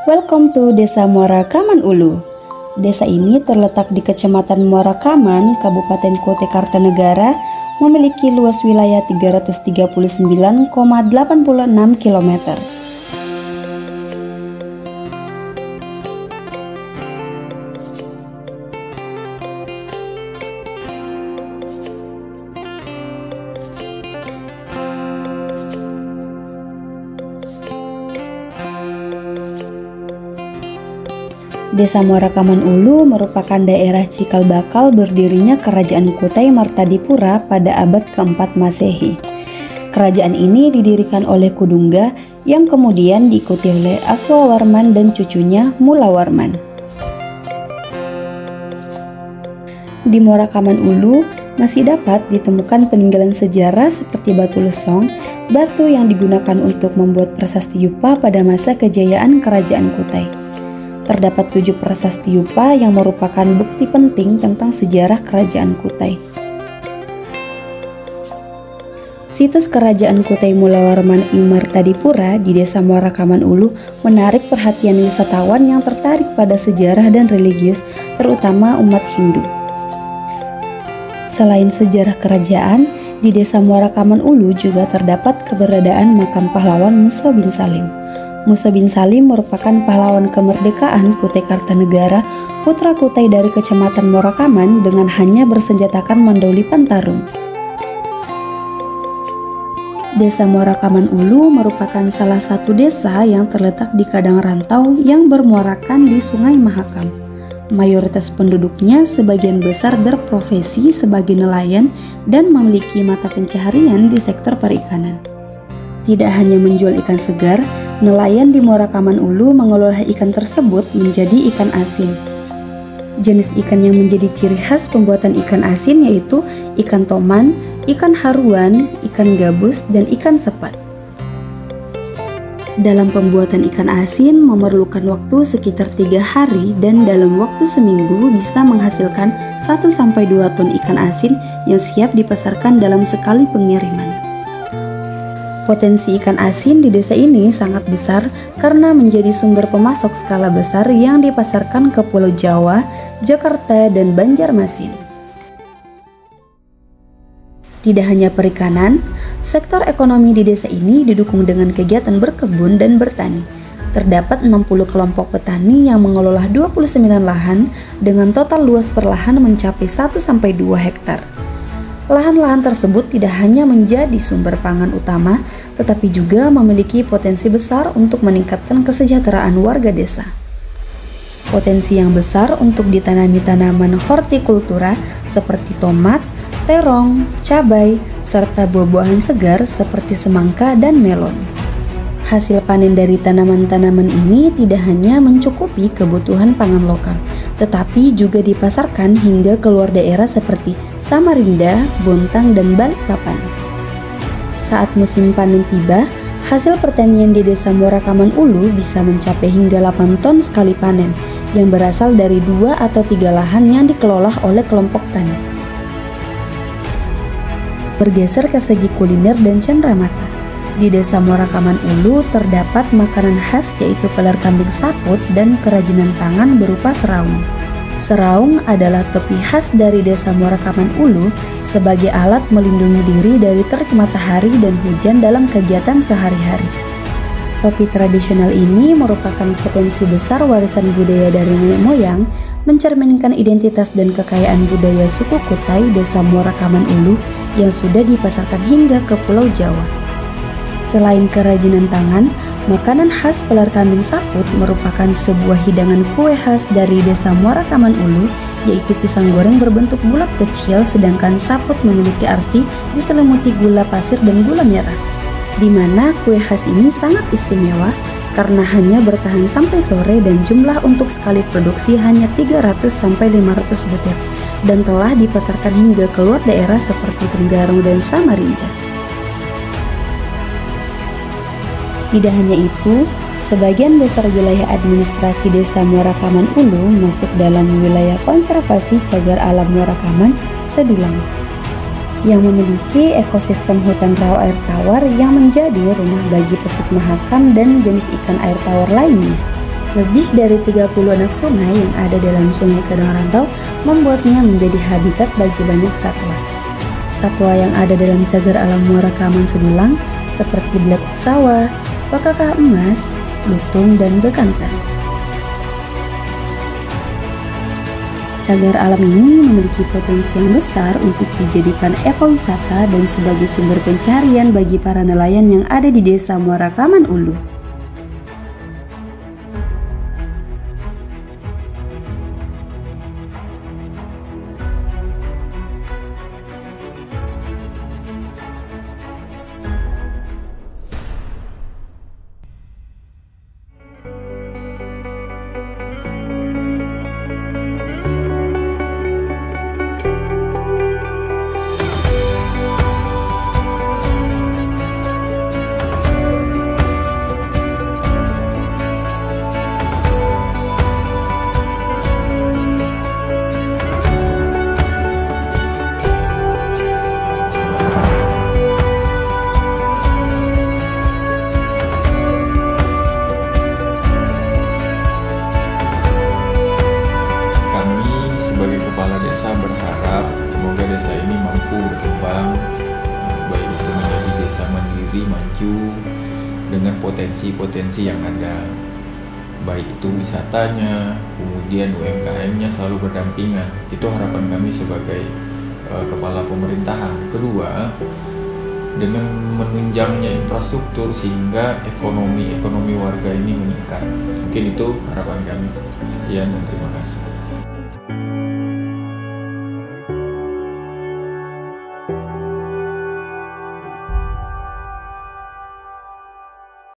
Welcome to Desa Muara Kaman Ulu. Desa ini terletak di Kecamatan Muara Kaman, Kabupaten Kutai Kartanegara, memiliki luas wilayah 339,86 km. Desa Muara Kaman Ulu merupakan daerah cikal bakal berdirinya Kerajaan Kutai Martadipura pada abad ke-4 Masehi. Kerajaan ini didirikan oleh Kudungga yang kemudian diikuti oleh Aswawarman dan cucunya Mulawarman. Di Muara Kaman Ulu masih dapat ditemukan peninggalan sejarah seperti batu lesong, batu yang digunakan untuk membuat prasasti Yupa pada masa kejayaan Kerajaan Kutai. Terdapat 7 prasasti Yupa yang merupakan bukti penting tentang sejarah Kerajaan Kutai. Situs Kerajaan Kutai Mulawarman ing Martadipura di Desa Muara Kaman Ulu menarik perhatian wisatawan yang tertarik pada sejarah dan religius, terutama umat Hindu. Selain sejarah kerajaan, di Desa Muara Kaman Ulu juga terdapat keberadaan makam pahlawan Musa bin Salim. Musa bin Salim merupakan pahlawan kemerdekaan Kutai Kartanegara, putra Kutai dari Kecamatan Muara Kaman dengan hanya bersenjatakan mandoli Pantarung. Desa Muara Kaman Ulu merupakan salah satu desa yang terletak di kadang rantau yang bermuarakan di Sungai Mahakam. Mayoritas penduduknya sebagian besar berprofesi sebagai nelayan dan memiliki mata pencaharian di sektor perikanan. Tidak hanya menjual ikan segar, nelayan di Muara Kaman Ulu mengolah ikan tersebut menjadi ikan asin. Jenis ikan yang menjadi ciri khas pembuatan ikan asin yaitu ikan toman, ikan haruan, ikan gabus, dan ikan sepat. Dalam pembuatan ikan asin memerlukan waktu sekitar 3 hari dan dalam waktu seminggu bisa menghasilkan 1-2 ton ikan asin yang siap dipasarkan dalam sekali pengiriman. Potensi ikan asin di desa ini sangat besar karena menjadi sumber pemasok skala besar yang dipasarkan ke Pulau Jawa, Jakarta, dan Banjarmasin. Tidak hanya perikanan, sektor ekonomi di desa ini didukung dengan kegiatan berkebun dan bertani. Terdapat 60 kelompok petani yang mengelola 29 lahan dengan total luas perlahan mencapai 1-2 hektar. Lahan-lahan tersebut tidak hanya menjadi sumber pangan utama, tetapi juga memiliki potensi besar untuk meningkatkan kesejahteraan warga desa. Potensi yang besar untuk ditanami tanaman hortikultura seperti tomat, terong, cabai, serta buah-buahan segar seperti semangka dan melon. Hasil panen dari tanaman-tanaman ini tidak hanya mencukupi kebutuhan pangan lokal, tetapi juga dipasarkan hingga keluar daerah seperti Samarinda, Bontang, dan Balikpapan. Saat musim panen tiba, hasil pertanian di Desa Muara Kaman Ulu bisa mencapai hingga 8 ton sekali panen, yang berasal dari 2 atau 3 lahan yang dikelola oleh kelompok tani. Bergeser ke segi kuliner dan cenderamata. Di Desa Muara Kaman Ulu terdapat makanan khas yaitu peler kambing saput dan kerajinan tangan berupa seraung. Seraung adalah topi khas dari Desa Muara Kaman Ulu sebagai alat melindungi diri dari terik matahari dan hujan dalam kegiatan sehari-hari. Topi tradisional ini merupakan potensi besar warisan budaya dari nenek moyang, mencerminkan identitas dan kekayaan budaya suku Kutai Desa Muara Kaman Ulu yang sudah dipasarkan hingga ke Pulau Jawa. Selain kerajinan tangan, makanan khas peler kambing saput merupakan sebuah hidangan kue khas dari Desa Muara Kaman Ulu, yaitu pisang goreng berbentuk bulat kecil, sedangkan saput memiliki arti diselimuti gula pasir dan gula merah, di mana kue khas ini sangat istimewa karena hanya bertahan sampai sore dan jumlah untuk sekali produksi hanya 300-500 butir dan telah dipasarkan hingga keluar daerah seperti Tenggarong dan Samarinda. Tidak hanya itu, sebagian besar wilayah administrasi Desa Muara Kaman Ulu masuk dalam wilayah konservasi cagar alam Muara Kaman Sedulang, yang memiliki ekosistem hutan rawa air tawar yang menjadi rumah bagi pesut mahakam dan jenis ikan air tawar lainnya. Lebih dari 30 anak sungai yang ada dalam Sungai Kadang Rantau membuatnya menjadi habitat bagi banyak satwa. Satwa yang ada dalam cagar alam Muara Kaman Sedulang seperti belekuk sawah, pakakak emas, lutung, dan bekantan. Cagar alam ini memiliki potensi yang besar untuk dijadikan ekowisata dan sebagai sumber pencarian bagi para nelayan yang ada di Desa Muara Kaman Ulu. Desa berharap semoga desa ini mampu berkembang, baik itu menjadi desa mandiri maju dengan potensi-potensi yang ada, baik itu wisatanya, kemudian UMKM-nya selalu berdampingan. Itu harapan kami sebagai kepala pemerintahan. Kedua, dengan menunjangnya infrastruktur sehingga ekonomi warga ini meningkat. Mungkin itu harapan kami. Sekian dan terima kasih.